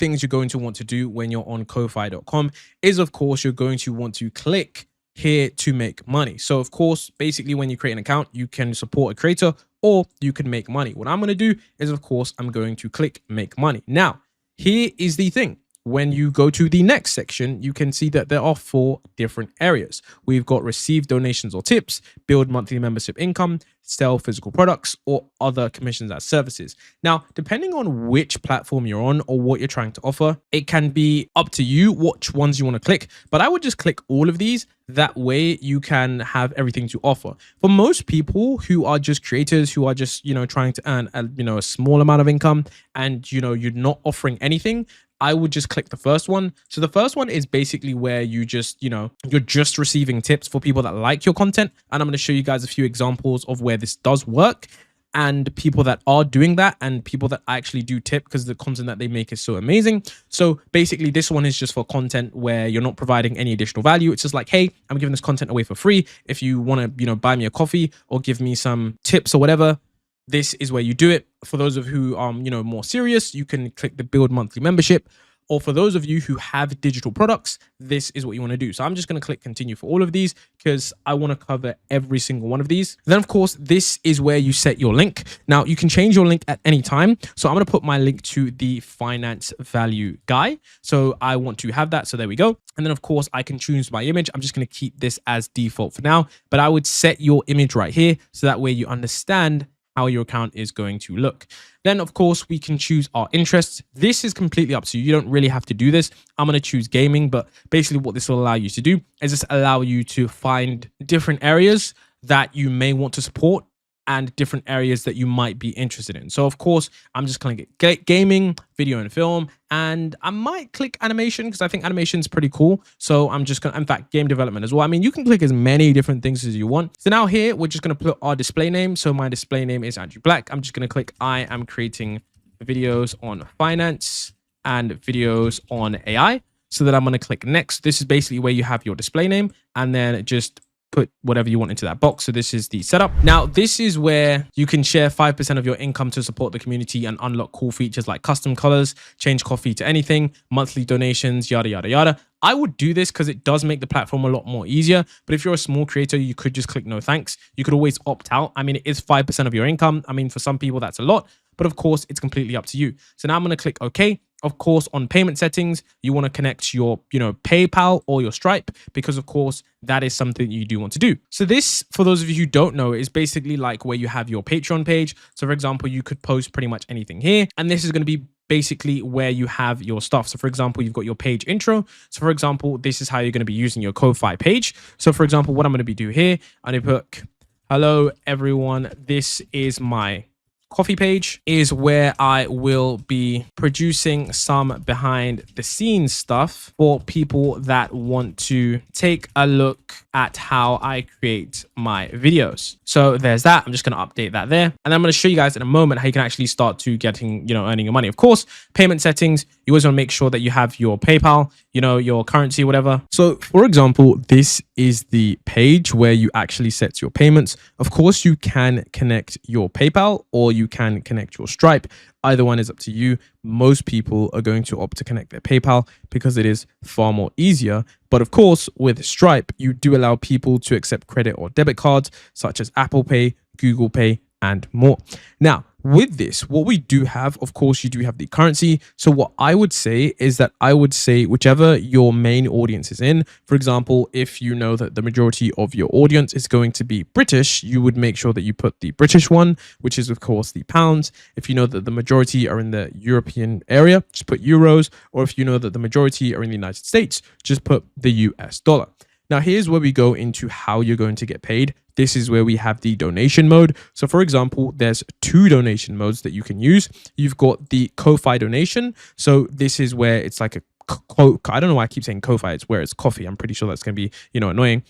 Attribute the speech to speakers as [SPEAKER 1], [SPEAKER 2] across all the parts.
[SPEAKER 1] things you're going to want to do when you're on Ko-fi.com is, of course, you're going to want to click here to make money. So of course, basically when you create an account, you can support a creator or you can make money. What I'm going to do is, of course, I'm going to click make money. Now, here is the thing. When you go to the next section, you can see that there are 4 different areas. We've got receive donations or tips, build monthly membership income, sell physical products, or other commissions as services. Now, depending on which platform you're on or what you're trying to offer, it can be up to you which ones you want to click, but I would just click all of these. That way you can have everything to offer. For most people who are just creators, who are just, trying to earn a small amount of income and, you're not offering anything, I would just click the first one. So the first one is basically where you just, you're just receiving tips for people that like your content. And I'm going to show you guys a few examples of where this does work and people that are doing that and people that actually do tip because the content that they make is so amazing. So basically this one is just for content where you're not providing any additional value. It's just like, hey, I'm giving this content away for free. If you want to, buy me a coffee or give me some tips or whatever, this is where you do it. For those of who are, more serious, you can click the build monthly membership. Or for those of you who have digital products, this is what you want to do. So I'm just going to click continue for all of these because I want to cover every single one of these. Then, of course, this is where you set your link. Now, you can change your link at any time. So I'm going to put my link to the finance value guy. So I want to have that. So there we go. And then, of course, I can choose my image. I'm just going to keep this as default for now, but I would set your image right here. So that way you understand how your account is going to look. Then, of course, we can choose our interests. This is completely up to you. You don't really have to do this. I'm going to choose gaming, but basically what this will allow you to do is just allow you to find different areas that you may want to support and different areas that you might be interested in. So, of course, I'm just going to get gaming, video and film, and I might click animation because I think animation is pretty cool. So I'm just going to, in fact, game development as well. I mean, you can click as many different things as you want. So now here, we're just going to put our display name. So my display name is Andrew Black. I'm just going to click, I am creating videos on finance and videos on AI. So that I'm going to click next. This is basically where you have your display name and then just put whatever you want into that box. So this is the setup. Now, this is where you can share 5% of your income to support the community and unlock cool features like custom colors, change coffee to anything, monthly donations, yada, yada, yada. I would do this because it does make the platform a lot more easier. But if you're a small creator, you could just click no thanks. You could always opt out. I mean, it is 5% of your income. I mean, for some people, that's a lot. But of course, it's completely up to you. So now I'm going to click OK. Of course, on payment settings, you want to connect your, PayPal or your Stripe because, of course, that is something you do want to do. So this, for those of you who don't know, is basically like where you have your Patreon page. So for example, you could post pretty much anything here. And this is going to be basically where you have your stuff. So for example, you've got your page intro. So for example, this is how you're going to be using your Ko-fi page. So for example, what I'm going to be doing here, I'm going to put, hello, everyone. This is my coffee page, is where I will be producing some behind the scenes stuff for people that want to take a look at how I create my videos. So there's that. I'm just going to update that there. And I'm going to show you guys in a moment how you can actually start to getting, earning your money. Of course, payment settings, you always want to make sure that you have your PayPal, your currency, whatever. So for example, this is the page where you actually set your payments. Of course, you can connect your PayPal or you can connect your Stripe. Either one is up to you. Most people are going to opt to connect their PayPal because it is far more easier. But of course, with Stripe, you do allow people to accept credit or debit cards such as Apple Pay, Google Pay, and more. Now, with this, what we do have, of course, you do have the currency. So what I would say is that I would say whichever your main audience is in, for example, if you know that the majority of your audience is going to be British, you would make sure that you put the British one, which is of course the pounds. If you know that the majority are in the European area, just put euros. Or if you know that the majority are in the United States, just put the US dollar. Now, here's where we go into how you're going to get paid. This is where we have the donation mode. So for example, there's 2 donation modes that you can use. You've got the Ko-fi donation. So this is where it's like a, I don't know why I keep saying Ko-fi. It's where it's coffee. I'm pretty sure that's going to be, annoying.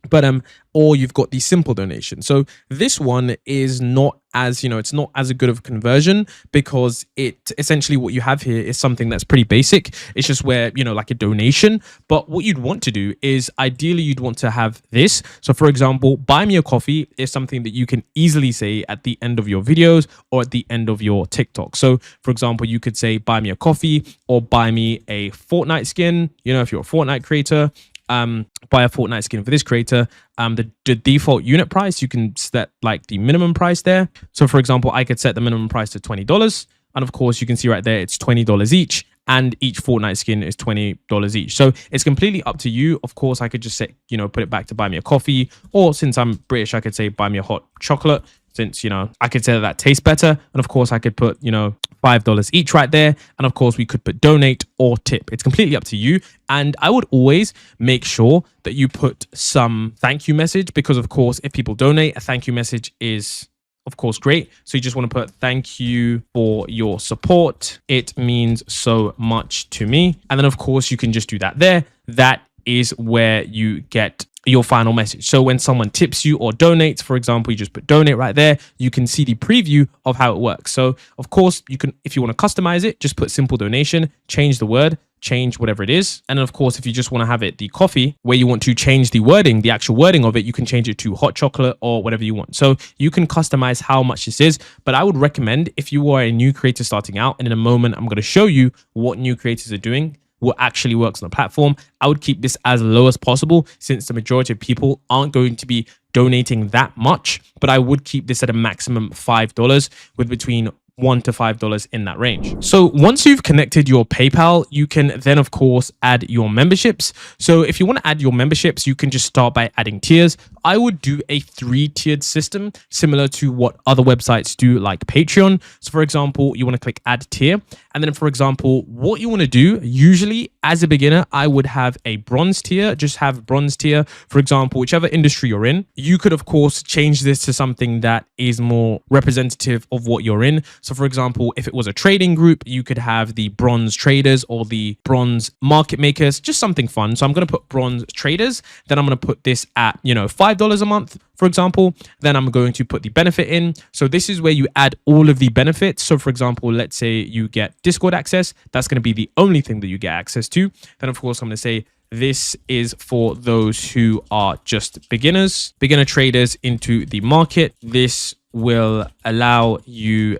[SPEAKER 1] But or you've got the simple donation. So this one is not as, it's not as a good of a conversion, because it essentially, what you have here is something that's pretty basic. It's just where, like a donation. But what you'd want to do is, ideally you'd want to have this. So for example, buy me a coffee is something that you can easily say at the end of your videos or at the end of your TikTok. So for example, you could say buy me a coffee, or buy me a Fortnite skin. If you're a Fortnite creator, buy a Fortnite skin for this creator. The default unit price, you can set like the minimum price there. So for example, I could set the minimum price to $20, and of course you can see right there it's $20 each, and each Fortnite skin is $20 each. So it's completely up to you. Of course, I could just say, put it back to buy me a coffee, or since I'm British, I could say buy me a hot chocolate, since I could say that tastes better. And of course I could put $5 each right there, and of course we could put donate or tip. It's completely up to you. And I would always make sure that you put some thank you message, because of course if people donate, a thank you message is of course great. So you just want to put thank you for your support, it means so much to me. And then of course you can just do that there. That is where you get your final message. So when someone tips you or donates, for example, you just put donate right there. You can see the preview of how it works. So of course you can, if you want to customize it, just put simple donation, change the word, change whatever it is. And then of course, if you just want to have it the coffee, where you want to change the wording, the actual wording of it, you can change it to hot chocolate or whatever you want. So you can customize how much this is. But I would recommend, if you are a new creator starting out, and in a moment I'm going to show you what new creators are doing, what actually works on the platform, I would keep this as low as possible, since the majority of people aren't going to be donating that much. But I would keep this at a maximum $5, with between $1 to $5 in that range. So once you've connected your PayPal, you can then of course add your memberships. So if you want to add your memberships, you can just start by adding tiers. I would do a 3-tiered system, similar to what other websites do, like Patreon. So for example, you want to click add tier. And then for example, what you want to do, usually as a beginner, I would have a bronze tier, just have bronze tier. For example, whichever industry you're in, you could of course change this to something that is more representative of what you're in. So for example, if it was a trading group, you could have the bronze traders or the bronze market makers, just something fun. So I'm going to put bronze traders. Then I'm going to put this at, $5 a month, for example. Then I'm going to put the benefit in. So this is where you add all of the benefits. So for example, let's say you get Discord access. That's going to be the only thing that you get access to. Then of course, I'm going to say this is for those who are just beginner traders into the market. This will allow you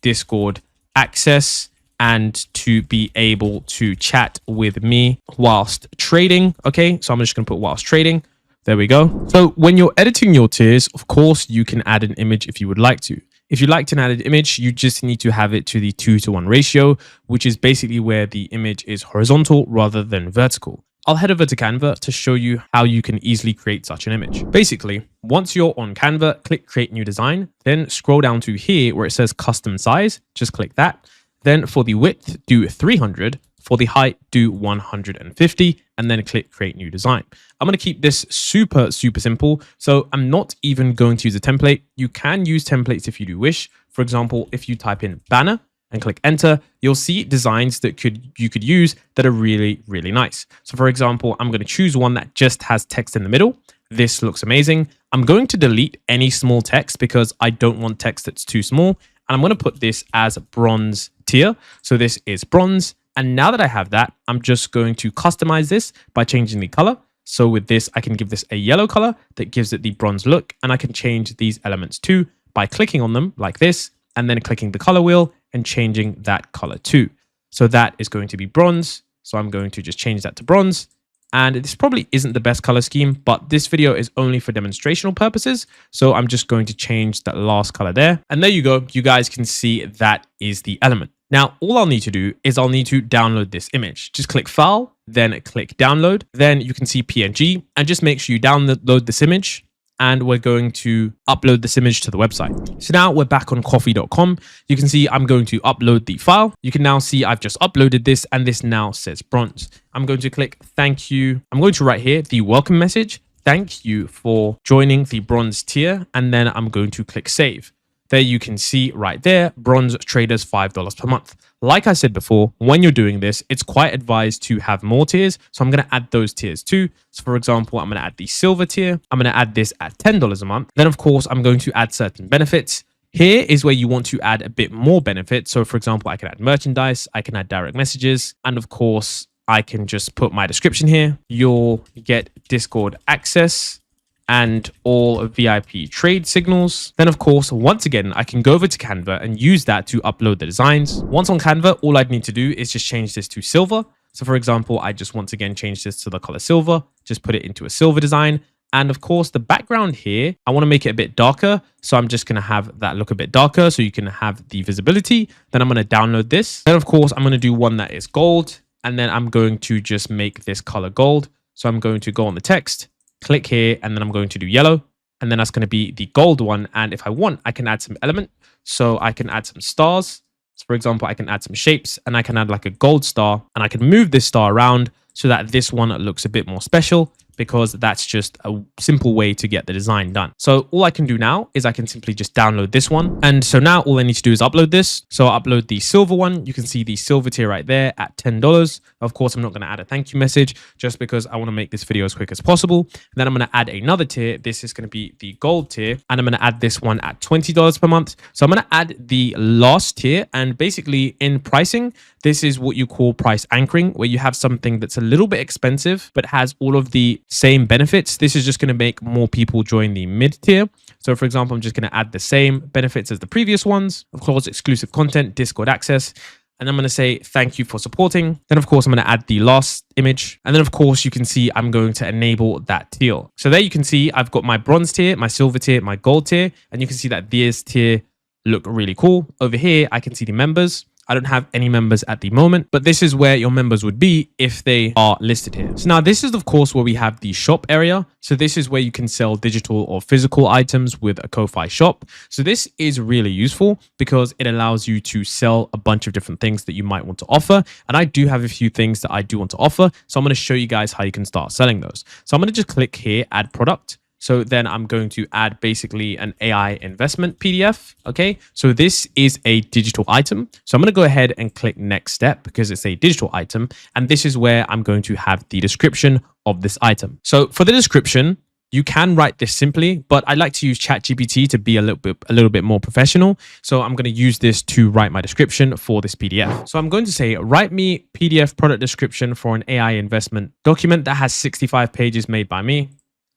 [SPEAKER 1] Discord access and to be able to chat with me whilst trading. Okay, so I'm just going to put whilst trading. There we go. So when you're editing your tiers, of course, you can add an image if you would like to. If you'd like to add an image, you just need to have it to the 2:1 ratio, which is basically where the image is horizontal rather than vertical. I'll head over to Canva to show you how you can easily create such an image. Basically, once you're on Canva, click create new design, then scroll down to here where it says custom size, just click that. Then for the width, do 300. For the height, do 150, and then click create new design. I'm going to keep this super simple. So I'm not even going to use a template. You can use templates if you do wish. For example, if you type in banner and click enter, you'll see designs that you could use that are really nice. So for example, I'm going to choose one that just has text in the middle. This looks amazing. I'm going to delete any small text because I don't want text that's too small. And I'm going to put this as bronze tier. So this is bronze. And now that I have that, I'm just going to customize this by changing the color. So with this, I can give this a yellow color that gives it the bronze look. And I can change these elements too by clicking on them like this, and then clicking the color wheel and changing that color too. So that is going to be bronze. So I'm going to just change that to bronze. And this probably isn't the best color scheme, but this video is only for demonstrational purposes. So I'm just going to change that last color there. And there you go. You guys can see that is the element. Now, all I'll need to do is I'll need to download this image. Just click File, then click Download. Then you can see PNG, and just make sure you download this image. And we're going to upload this image to the website. So now we're back on coffee.com. You can see I'm going to upload the file. You can now see I've just uploaded this, and this now says bronze. I'm going to click thank you. I'm going to write here the welcome message. Thank you for joining the bronze tier. And then I'm going to click save. there you can see right there, bronze traders $5 per month. Like I said before, when you're doing this, it's quite advised to have more tiers. So I'm going to add those tiers too. So for example, I'm going to add the silver tier. I'm going to add this at $10 a month. Then of course, I'm going to add certain benefits. Here is where you want to add a bit more benefits. So for example, I can add merchandise, I can add direct messages, and of course, I can just put my description here. You'll get Discord access and all VIP trade signals. Then of course, once again, I can go over to Canva and use that to upload the designs. Once on Canva, all I'd need to do is just change this to silver. So for example, I just once again change this to the color silver, just put it into a silver design. And of course, the background here, I want to make it a bit darker. So I'm just going to have that look a bit darker so you can have the visibility. Then I'm going to download this. Then of course, I'm going to do one that is gold. And then I'm going to just make this color gold. So I'm going to go on the text, click here, and then I'm going to do yellow. And then that's going to be the gold one. And if I want, I can add some element. So I can add some stars. So for example, I can add some shapes and I can add like a gold star and I can move this star around so that this one looks a bit more special, because that's just a simple way to get the design done. So all I can do now is I can simply just download this one. And so now all I need to do is upload this. So I'll upload the silver one. You can see the silver tier right there at $10. Of course, I'm not going to add a thank you message just because I want to make this video as quick as possible. And then I'm going to add another tier. This is going to be the gold tier. And I'm going to add this one at $20 per month. So I'm going to add the last tier. And basically in pricing, this is what you call price anchoring, where you have something that's a little bit expensive, but has all of the same benefits. This is just going to make more people join the mid tier. So for example, I'm just going to add the same benefits as the previous ones. Of course, exclusive content, Discord access. And I'm going to say, thank you for supporting. Then of course, I'm going to add the last image. And then of course, you can see I'm going to enable that teal. So there you can see I've got my bronze tier, my silver tier, my gold tier. And you can see that these tier look really cool. Over here, I can see the members. I don't have any members at the moment, but this is where your members would be if they are listed here. So now this is of course where we have the shop area. So this is where you can sell digital or physical items with a Ko-Fi shop. So this is really useful because it allows you to sell a bunch of different things that you might want to offer. And I do have a few things that I do want to offer. So I'm going to show you guys how you can start selling those. So I'm going to just click here, add product. So then I'm going to add basically an AI investment PDF. Okay, so this is a digital item. So I'm going to go ahead and click next step because it's a digital item. And this is where I'm going to have the description of this item. So for the description, you can write this simply, but I like to use ChatGPT to be a little bit more professional. So I'm going to use this to write my description for this PDF. So I'm going to say, write me PDF product description for an AI investment document that has 65 pages made by me.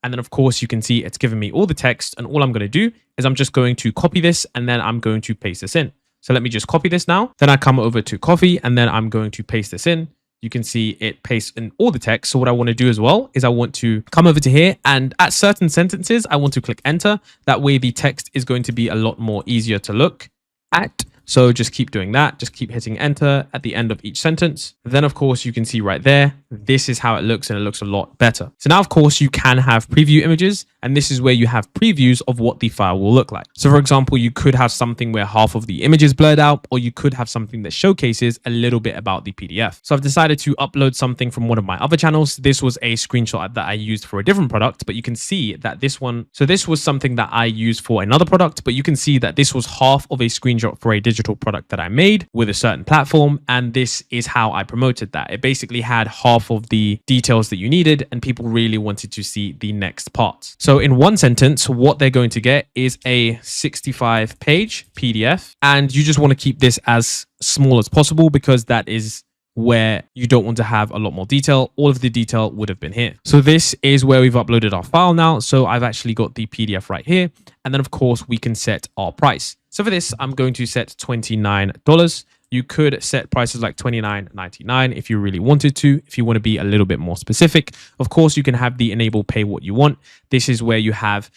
[SPEAKER 1] And then of course you can see it's given me all the text, and all I'm going to do is I'm just going to copy this and then I'm going to paste this in. So let me just copy this now. Then I come over to copy and then I'm going to paste this in. You can see it pastes in all the text. So what I want to do as well is I want to come over to here, and at certain sentences, I want to click enter. That way the text is going to be a lot more easier to look at. So just keep doing that. Just keep hitting enter at the end of each sentence. Then of course you can see right there, this is how it looks, and it looks a lot better. So now of course you can have preview images, and this is where you have previews of what the file will look like. So for example, you could have something where half of the image is blurred out, or you could have something that showcases a little bit about the PDF. So I've decided to upload something from one of my other channels. This was a screenshot that I used for a different product, but you can see that this one, so this was something that I used for another product, but you can see that this was half of a screenshot for a digital product that I made with a certain platform. And this is how I promoted that. It basically had half of the details that you needed, and people really wanted to see the next part. So in one sentence, what they're going to get is a 65-page PDF, and you just want to keep this as small as possible because that is where you don't want to have a lot more detail. All of the detail would have been here. So this is where we've uploaded our file now. So I've actually got the PDF right here. And then of course we can set our price. So for this, I'm going to set $29. You could set prices like $29.99 if you really wanted to, if you want to be a little bit more specific. Of course, you can have the enable pay what you want. This is where you have,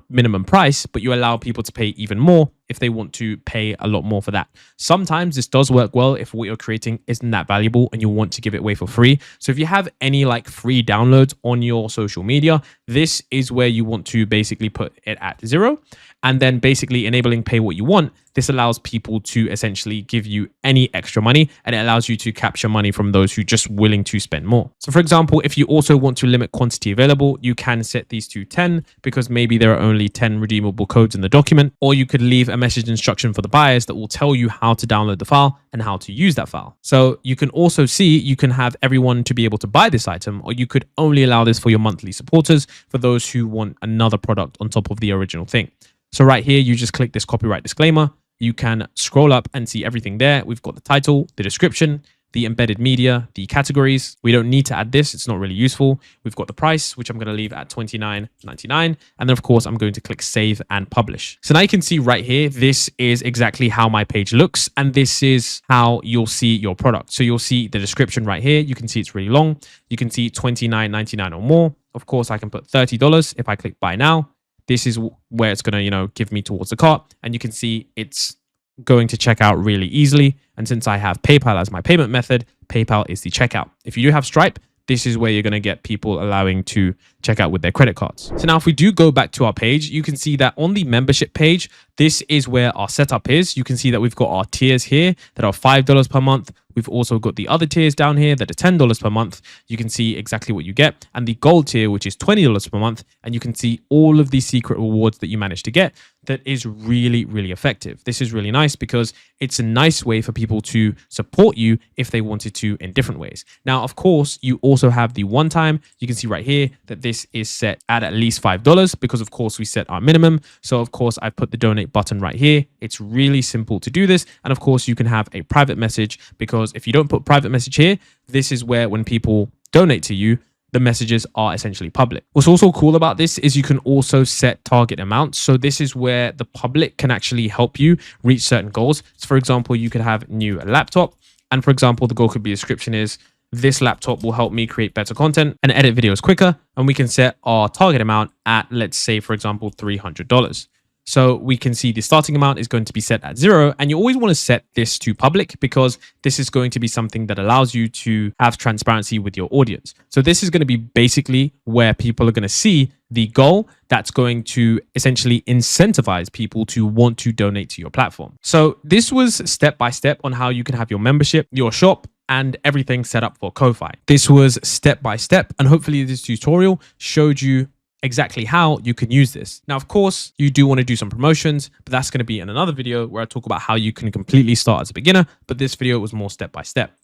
[SPEAKER 1] minimum price, but you allow people to pay even more if they want to pay a lot more for that. Sometimes this does work well if what you're creating isn't that valuable and you want to give it away for free. So if you have any free downloads on your social media, this is where you want to basically put it at 0. And then basically enabling pay what you want. This allows people to essentially give you any extra money, and it allows you to capture money from those who are just willing to spend more. So for example, if you also want to limit quantity available, you can set these to 10 because maybe there are only 10 redeemable codes in the document, or you could leave a message instruction for the buyers that will tell you how to download the file and how to use that file. So you can also see you can have everyone to be able to buy this item, or you could only allow this for your monthly supporters, for those who want another product on top of the original thing. So right here, you just click this copyright disclaimer. You can scroll up and see everything there. We've got the title, the description, the embedded media, the categories. We don't need to add this. It's not really useful. We've got the price, which I'm going to leave at $29.99. And then of course, I'm going to click save and publish. So now you can see right here, this is exactly how my page looks. And this is how you'll see your product. So you'll see the description right here. You can see it's really long. You can see $29.99 or more. Of course, I can put $30 if I click buy now. This is where it's going to, give me towards the cart. And you can see it's going to check out really easily. And since I have PayPal as my payment method, PayPal is the checkout. If you do have Stripe, this is where you're going to get people allowing to check out with their credit cards. So now if we do go back to our page, you can see that on the membership page, this is where our setup is. You can see that we've got our tiers here that are $5 per month. We've also got the other tiers down here that are $10 per month. You can see exactly what you get. And the gold tier, which is $20 per month. And you can see all of these secret rewards that you manage to get. That is really, really effective. This is really nice because it's a nice way for people to support you if they wanted to in different ways. Now, of course, you also have the one time. You can see right here that this is set at least $5 because, of course, we set our minimum. So, of course, I've put the donate button right here. It's really simple to do this. And, of course, you can have a private message because if you don't put private message here, this is where when people donate to you, the messages are essentially public. What's also cool about this is you can also set target amounts. So this is where the public can actually help you reach certain goals. So for example, you could have new laptop. And for example, the goal could be description is this laptop will help me create better content and edit videos quicker. And we can set our target amount at, let's say, for example, $300. So we can see the starting amount is going to be set at 0. And you always want to set this to public because this is going to be something that allows you to have transparency with your audience. So this is going to be basically where people are going to see the goal that's going to essentially incentivize people to want to donate to your platform. So this was step by step on how you can have your membership, your shop, and everything set up for Ko-Fi. This was step by step. And hopefully this tutorial showed you exactly how you can use this. Now, of course, you do want to do some promotions, but that's going to be in another video where I talk about how you can completely start as a beginner. But this video was more step by step.